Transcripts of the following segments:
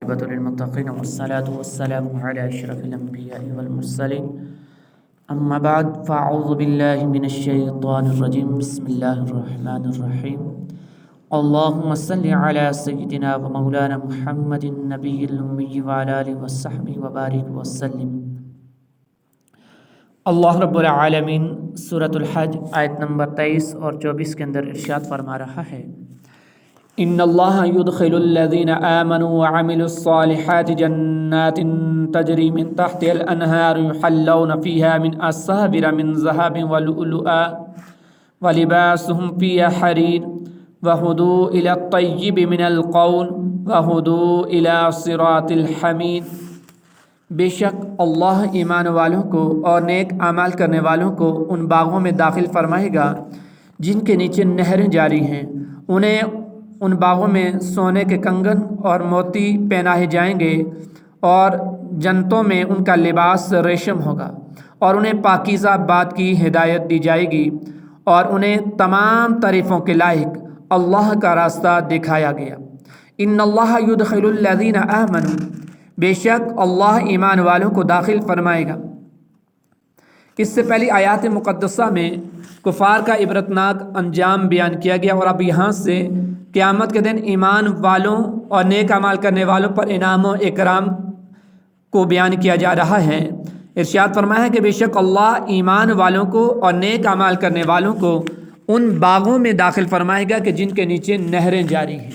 والعاقبة للمتقين والصلاة والسلام على أشرف الأنبياء والمرسلين أما بعد فأعوذ بالله من الشيطان الرجيم بسم الله الرحمن الرحيم اللهم صل على سيدنا ومولانا محمد النبي الأمي وعلى آله وصحبه وبارك وسلم۔ اللہ رب العالمین سورۃ الحج آیت نمبر 23 اور 24 کے اندر ارشاد فرما رہا ہے، ان اللہ يدخل الذین آمنوا وعملوا الصالحات جنات تجری من تحتها الانہار يحلون فيها من اساور من ذهب ولؤلؤا ولباسهم فيها حرير وهدوا الى الطیب من القول وهدوا الى صراط الحمید۔ بے شک اللہ ایمان والوں کو اور نیک اعمال کرنے والوں کو ان باغوں میں داخل فرمائے گا جن کے نیچے نہریں جاری ہیں، انہیں ان باغوں میں سونے کے کنگن اور موتی پہنائے جائیں گے اور جنتوں میں ان کا لباس ریشم ہوگا، اور انہیں پاکیزہ بات کی ہدایت دی جائے گی اور انہیں تمام تعریفوں کے لائق اللہ کا راستہ دکھایا گیا۔ ان اللہ یدخل الذین آمنوا، بے شک اللہ ایمان والوں کو داخل فرمائے گا۔ اس سے پہلی آیات مقدسہ میں کفار کا عبرتناک انجام بیان کیا گیا، اور اب یہاں سے قیامت کے دن ایمان والوں اور نیک اعمال کرنے والوں پر انعام و اکرام کو بیان کیا جا رہا ہے۔ ارشاد فرمایا ہے کہ بے شک اللہ ایمان والوں کو اور نیک اعمال کرنے والوں کو ان باغوں میں داخل فرمائے گا کہ جن کے نیچے نہریں جاری ہیں،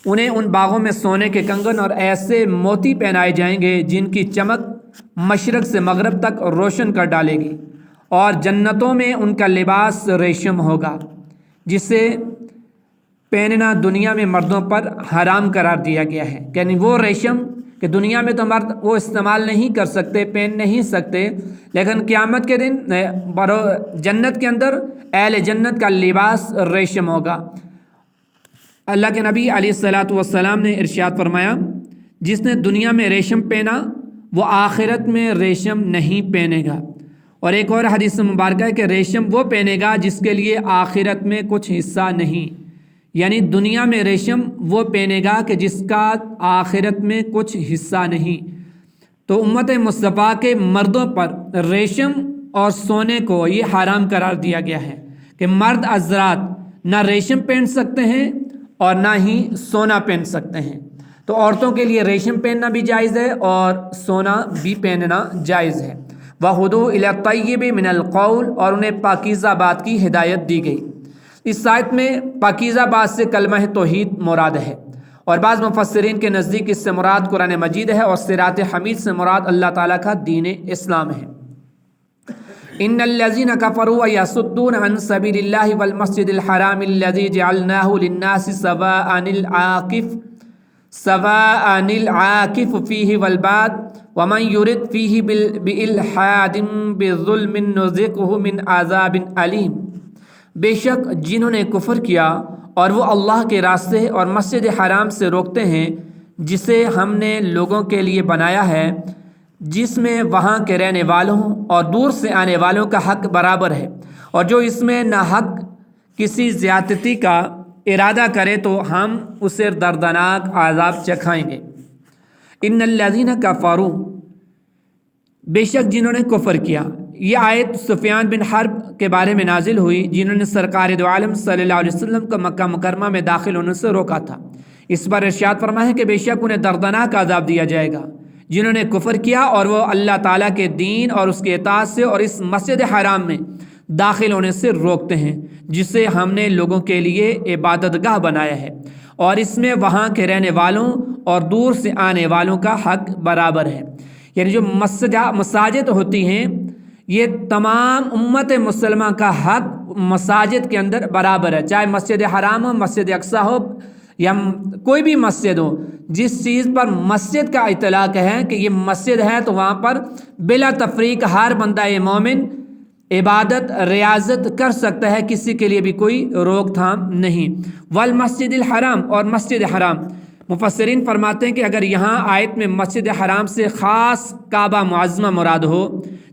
انہیں ان باغوں میں سونے کے کنگن اور ایسے موتی پہنائے جائیں گے جن کی چمک مشرق سے مغرب تک روشن کر ڈالے گی، اور جنتوں میں ان کا لباس ریشم ہوگا جسے پہننا دنیا میں مردوں پر حرام قرار دیا گیا ہے، یعنی وہ ریشم کہ دنیا میں تو مرد وہ استعمال نہیں کر سکتے، پہن نہیں سکتے، لیکن قیامت کے دن جنت کے اندر اہل جنت کا لباس ریشم ہوگا۔ اللہ کے نبی علیہ الصلاۃ والسلام نے ارشاد فرمایا، جس نے دنیا میں ریشم پہنا وہ آخرت میں ریشم نہیں پہنے گا، اور ایک اور حدیث مبارکہ ہے کہ ریشم وہ پہنے گا جس کے لیے آخرت میں کچھ حصہ نہیں، یعنی دنیا میں ریشم وہ پہنے گا کہ جس کا آخرت میں کچھ حصہ نہیں۔ تو امت مصطفیٰ کے مردوں پر ریشم اور سونے کو یہ حرام قرار دیا گیا ہے کہ مرد حضرات نہ ریشم پہن سکتے ہیں اور نہ ہی سونا پہن سکتے ہیں۔ تو عورتوں کے لیے ریشم پہننا بھی جائز ہے اور سونا بھی پہننا جائز ہے۔ وَهُدُوا إِلَى الطَّيِّبِ مِنَ الْقَوْلِ، اور انہیں پاکیزہ بات کی ہدایت دی گئی۔ اس آیت میں پاکیزہ بات سے کلمہ توحید مراد ہے، اور بعض مفسرین کے نزدیک اس سے مراد قرآن مجید ہے، اور صراط حمید سے مراد اللہ تعالیٰ کا دین اسلام ہے۔ ان الذين كفروا ويصدون عن سبيل الله والمسجد الحرام الذي جعلناه للناس سواء العاكف فيه والباد ومن يرد فيه بإلحاد بظلم نذقه من عذاب أليم۔ بے شک جنہوں نے کفر کیا اور وہ اللہ کے راستے اور مسجد حرام سے روکتے ہیں جسے ہم نے لوگوں کے لیے بنایا ہے، جس میں وہاں کے رہنے والوں اور دور سے آنے والوں کا حق برابر ہے، اور جو اس میں نہ حق کسی زیادتی کا ارادہ کرے تو ہم اسے دردناک عذاب چکھائیں گے۔ ان الذین کفروا، بے شک جنہوں نے کفر کیا، یہ آیت سفیان بن حرب کے بارے میں نازل ہوئی جنہوں نے سرکار دو عالم صلی اللہ علیہ وسلم کو مکہ مکرمہ میں داخل ہونے سے روکا تھا۔ اس پر ارشاد فرمایا ہے کہ بے شک انہیں دردناک عذاب دیا جائے گا جنہوں نے کفر کیا اور وہ اللہ تعالیٰ کے دین اور اس کے اطاعت سے اور اس مسجد حرام میں داخل ہونے سے روکتے ہیں جسے ہم نے لوگوں کے لیے عبادت گاہ بنایا ہے، اور اس میں وہاں کے رہنے والوں اور دور سے آنے والوں کا حق برابر ہے۔ یعنی جو مساجد ہوتی ہیں یہ تمام امت مسلمہ کا حق مساجد کے اندر برابر ہے، چاہے مسجد حرام ہو، مسجد اقصی ہو، یا کوئی بھی مسجد ہو۔ جس چیز پر مسجد کا اطلاق ہے کہ یہ مسجد ہے تو وہاں پر بلا تفریق ہر بندہ مومن عبادت ریاضت کر سکتا ہے، کسی کے لیے بھی کوئی روک تھام نہیں۔ والمسجد الحرام، اور مسجد حرام، مفسرین فرماتے ہیں کہ اگر یہاں آیت میں مسجد حرام سے خاص کعبہ معظمہ مراد ہو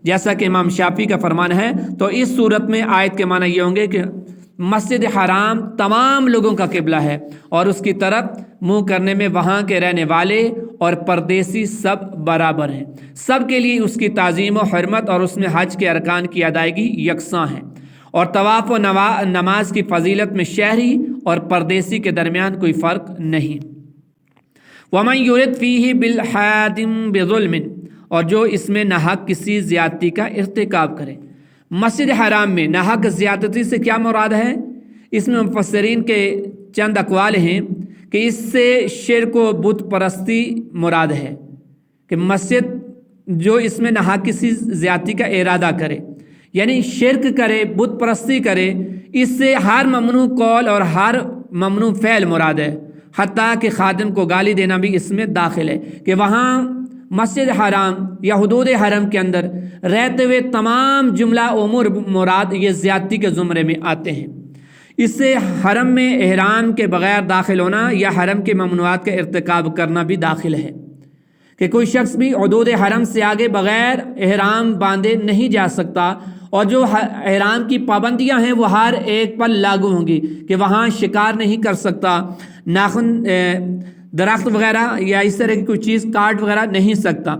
جیسا کہ امام شافعی کا فرمان ہے، تو اس صورت میں آیت کے معنی یہ ہوں گے کہ مسجد حرام تمام لوگوں کا قبلہ ہے اور اس کی طرف منہ کرنے میں وہاں کے رہنے والے اور پردیسی سب برابر ہیں، سب کے لیے اس کی تعظیم و حرمت اور اس میں حج کے ارکان کی ادائیگی یکساں ہے، اور طواف و نماز کی فضیلت میں شہری اور پردیسی کے درمیان کوئی فرق نہیں۔ وَمَنْ يُرِدْ فِيهِ بِالْحَادٍ بِظُلْمٍ، اور جو اس میں ناحق کسی زیادتی کا ارتکاب کرے۔ مسجد حرام میں ناحق زیادتی سے کیا مراد ہے؟ اس میں مفسرین کے چند اقوال ہیں کہ اس سے شرک و بت پرستی مراد ہے، کہ مسجد جو اس میں ناحق کسی زیادتی کا ارادہ کرے، یعنی شرک کرے، بت پرستی کرے، اس سے ہر ممنوع قول اور ہر ممنوع فعل مراد ہے، حتیٰ کہ خادم کو گالی دینا بھی اس میں داخل ہے، کہ وہاں مسجد حرام یا حدود حرم کے اندر رہتے ہوئے تمام جملہ امور مراد یہ زیادتی کے زمرے میں آتے ہیں۔ اس سے حرم میں احرام کے بغیر داخل ہونا یا حرم کے ممنوعات کا ارتکاب کرنا بھی داخل ہے، کہ کوئی شخص بھی حدود حرم سے آگے بغیر احرام باندھے نہیں جا سکتا، اور جو احرام کی پابندیاں ہیں وہ ہر ایک پر لاگو ہوں گی، کہ وہاں شکار نہیں کر سکتا، ناخن درخت وغیرہ یا اس طرح کی کوئی چیز کاٹ وغیرہ نہیں سکتا۔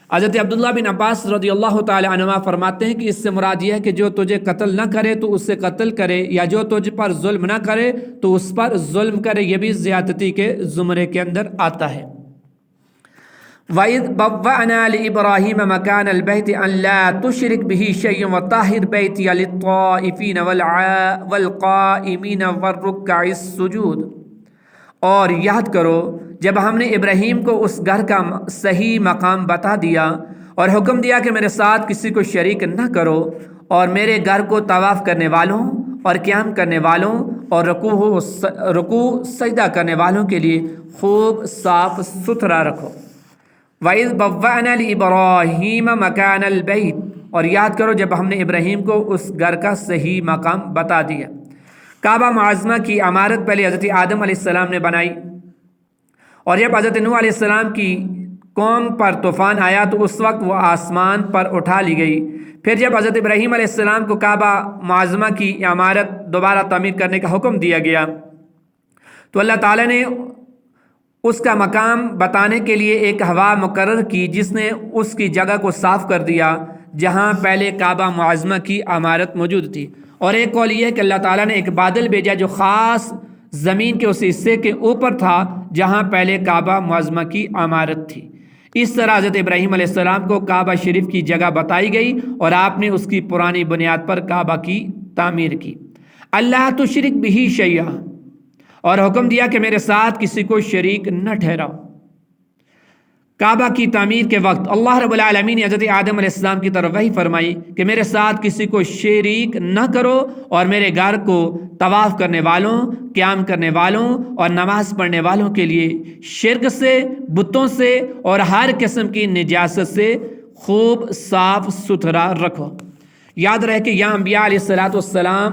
حضرت عبداللہ بن عباس رضی اللہ تعالی عنہما فرماتے ہیں کہ اس سے مراد یہ ہے کہ جو تجھے قتل نہ کرے تو اس سے قتل کرے، یا جو تجھ پر ظلم نہ کرے تو اس پر ظلم کرے، یہ بھی زیادتی کے زمرے کے اندر آتا ہے۔ وَإِذْ بَوَّأْنَا لِإِبْرَاهِيمَ مَكَانَ الْبَيْتِ أَنْ لَا تُشْرِكْ بِهِ شَيْئًا وَطَهِّرْ بَيْتِيَ لِلطَّائِفِينَ وَالْقَائِمِينَ وَالرُّكَّعِ السُّجُودِ، اور یاد کرو جب ہم نے ابراہیم کو اس گھر کا صحیح مقام بتا دیا اور حکم دیا کہ میرے ساتھ کسی کو شریک نہ کرو، اور میرے گھر کو طواف کرنے والوں اور قیام کرنے والوں اور رکوع سجدہ کرنے والوں کے لیے خوب صاف ستھرا رکھو۔ وَإِذْ بَوَّأْنَا لِإِبْرَاهِيمَ مَكَانَ الْبَيْتِ، اور یاد کرو جب ہم نے ابراہیم کو اس گھر کا صحیح مقام بتا دیا۔ کعبہ معظمہ کی عمارت پہلے حضرت آدم علیہ السلام نے بنائی، اور جب حضرت نوح علیہ السلام کی قوم پر طوفان آیا تو اس وقت وہ آسمان پر اٹھا لی گئی۔ پھر جب حضرت ابراہیم علیہ السلام کو کعبہ معظمہ کی عمارت دوبارہ تعمیر کرنے کا حکم دیا گیا تو اللہ تعالیٰ نے اس کا مقام بتانے کے لیے ایک ہوا مقرر کی، جس نے اس کی جگہ کو صاف کر دیا جہاں پہلے کعبہ معظمہ کی عمارت موجود تھی۔ اور ایک قول یہ ہے کہ اللہ تعالیٰ نے ایک بادل بھیجا جو خاص زمین کے اس حصے کے اوپر تھا جہاں پہلے کعبہ معظمہ کی عمارت تھی۔ اس طرح حضرت ابراہیم علیہ السلام کو کعبہ شریف کی جگہ بتائی گئی اور آپ نے اس کی پرانی بنیاد پر کعبہ کی تعمیر کی۔ اللہ تشرک بہ شیئا، اور حکم دیا کہ میرے ساتھ کسی کو شریک نہ ٹھہراؤ۔ کعبہ کی تعمیر کے وقت اللہ رب العالمین نے حضرت آدم علیہ السلام کی طرف وحی فرمائی کہ میرے ساتھ کسی کو شریک نہ کرو، اور میرے گھر کو طواف کرنے والوں، قیام کرنے والوں اور نماز پڑھنے والوں کے لیے شرک سے، بتوں سے اور ہر قسم کی نجاست سے خوب صاف ستھرا رکھو۔ یاد رہے کہ یہاں انبیاء علیہ السلام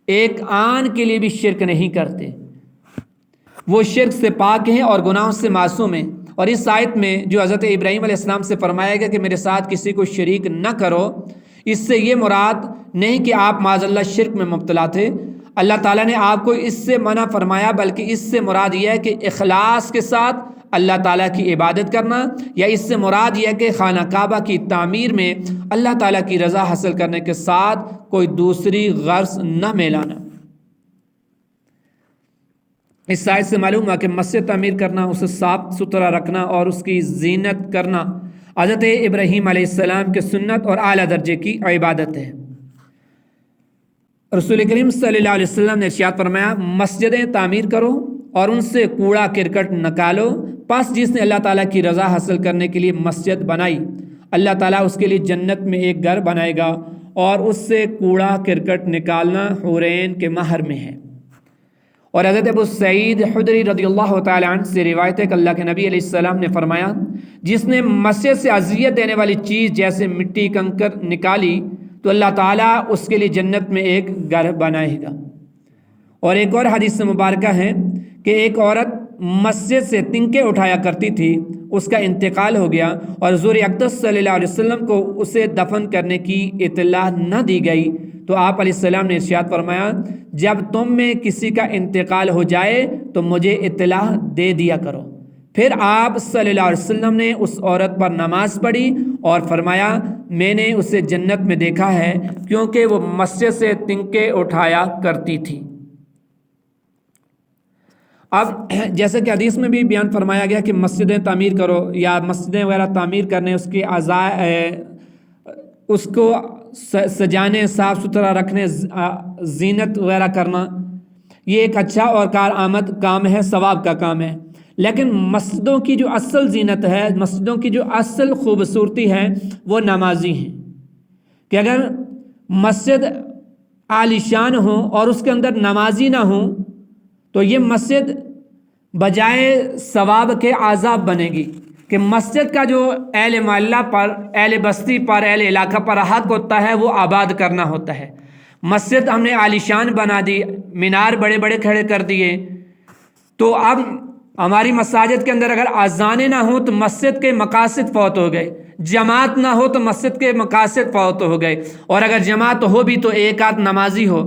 ایک آن کے لیے بھی شرک نہیں کرتے، وہ شرک سے پاک ہیں اور گناہوں سے معصوم ہیں۔ اور اس آیت میں جو حضرت ابراہیم علیہ السلام سے فرمایا گیا کہ میرے ساتھ کسی کو شریک نہ کرو، اس سے یہ مراد نہیں کہ آپ معاذ اللہ شرک میں مبتلا تھے، اللہ تعالیٰ نے آپ کو اس سے منع فرمایا، بلکہ اس سے مراد یہ ہے کہ اخلاص کے ساتھ اللہ تعالیٰ کی عبادت کرنا، یا اس سے مراد یہ ہے کہ خانہ کعبہ کی تعمیر میں اللہ تعالیٰ کی رضا حاصل کرنے کے ساتھ کوئی دوسری غرض نہ میلانا۔ اس آیت سے معلوم ہوا کہ مسجد تعمیر کرنا، اسے صاف ستھرا رکھنا اور اس کی زینت کرنا حضرت ابراہیم علیہ السلام کے سنت اور اعلیٰ درجے کی عبادت ہے۔ رسول کریم صلی اللہ علیہ وسلم نے ارشاد فرمایا، مسجدیں تعمیر کرو اور ان سے کوڑا کرکٹ نکالو، پس جس نے اللہ تعالیٰ کی رضا حاصل کرنے کے لیے مسجد بنائی، اللہ تعالیٰ اس کے لیے جنت میں ایک گھر بنائے گا، اور اس سے کوڑا کرکٹ نکالنا حورین کے مہر میں ہے۔ اور حضرت ابو سعید خدری رضی اللہ تعالی عنہ سے روایت ہے کہ اللہ کے نبی علیہ السلام نے فرمایا، جس نے مسجد سے اذیت دینے والی چیز جیسے مٹی کنکر نکالی تو اللہ تعالیٰ اس کے لیے جنت میں ایک گھر بنائے گا۔ اور ایک اور حدیث مبارکہ ہے کہ ایک عورت مسجد سے تنکے اٹھایا کرتی تھی، اس کا انتقال ہو گیا اور حضور اقدس صلی اللہ علیہ وسلم کو اسے دفن کرنے کی اطلاع نہ دی گئی، تو آپ علیہ السلام نے ارشاد فرمایا جب تم میں کسی کا انتقال ہو جائے تو مجھے اطلاع دے دیا کرو۔ پھر آپ صلی اللہ علیہ وسلم نے اس عورت پر نماز پڑھی اور فرمایا میں نے اسے جنت میں دیکھا ہے کیونکہ وہ مسجد سے تنکے اٹھایا کرتی تھی۔ اب جیسے کہ حدیث میں بھی بیان فرمایا گیا کہ مسجدیں تعمیر کرو یا مسجدیں وغیرہ تعمیر کرنے، اس کے اس کو سجانے، صاف ستھرا رکھنے، زینت وغیرہ کرنا، یہ ایک اچھا اور کارآمد کام ہے، ثواب کا کام ہے۔ لیکن مسجدوں کی جو اصل زینت ہے، مسجدوں کی جو اصل خوبصورتی ہے وہ نمازی ہیں، کہ اگر مسجد عالیشان ہو اور اس کے اندر نمازی نہ ہوں تو یہ مسجد بجائے ثواب کے عذاب بنے گی، کہ مسجد کا جو اہل محلہ پر، اہل بستی پر، اہل علاقہ پر حق ہوتا ہے وہ آباد کرنا ہوتا ہے۔ مسجد ہم نے عالیشان بنا دی، مینار بڑے بڑے کھڑے کر دیے، تو اب ہماری مساجد کے اندر اگر اذانیں نہ ہوں تو مسجد کے مقاصد فوت ہو گئے، جماعت نہ ہو تو مسجد کے مقاصد فوت ہو گئے، اور اگر جماعت ہو بھی تو ایک آدھ نمازی ہو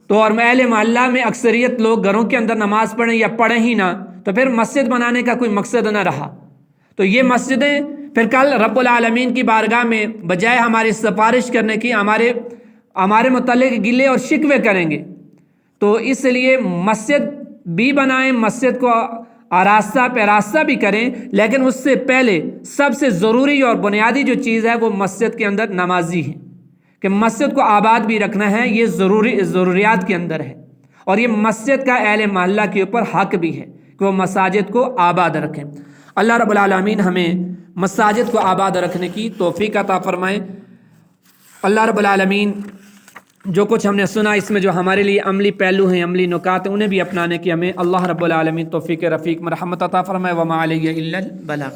تو، اور اہل محلہ میں اکثریت لوگ گھروں کے اندر نماز پڑھیں یا پڑھیں ہی نہ، تو پھر مسجد بنانے کا کوئی مقصد نہ رہا۔ تو یہ مسجدیں پھر کل رب العالمین کی بارگاہ میں بجائے ہماری سفارش کرنے کی ہمارے متعلق گلے اور شکوے کریں گے۔ تو اس لیے مسجد بھی بنائیں، مسجد کو آراستہ پیراستہ بھی کریں، لیکن اس سے پہلے سب سے ضروری اور بنیادی جو چیز ہے وہ مسجد کے اندر نمازی ہے، کہ مسجد کو آباد بھی رکھنا ہے، یہ ضروریات کے اندر ہے، اور یہ مسجد کا اہل محلہ کے اوپر حق بھی ہے کہ وہ مساجد کو آباد رکھیں۔ اللہ رب العالمین ہمیں مساجد کو آباد رکھنے کی توفیق عطا فرمائے۔ اللہ رب العالمین جو کچھ ہم نے سنا اس میں جو ہمارے لیے عملی پہلو ہیں، عملی نکات ہیں، انہیں بھی اپنانے کی ہمیں اللہ رب العالمین توفیق رفیق مرحمت عطا فرمائے۔ وما علیہ الا البلاغ۔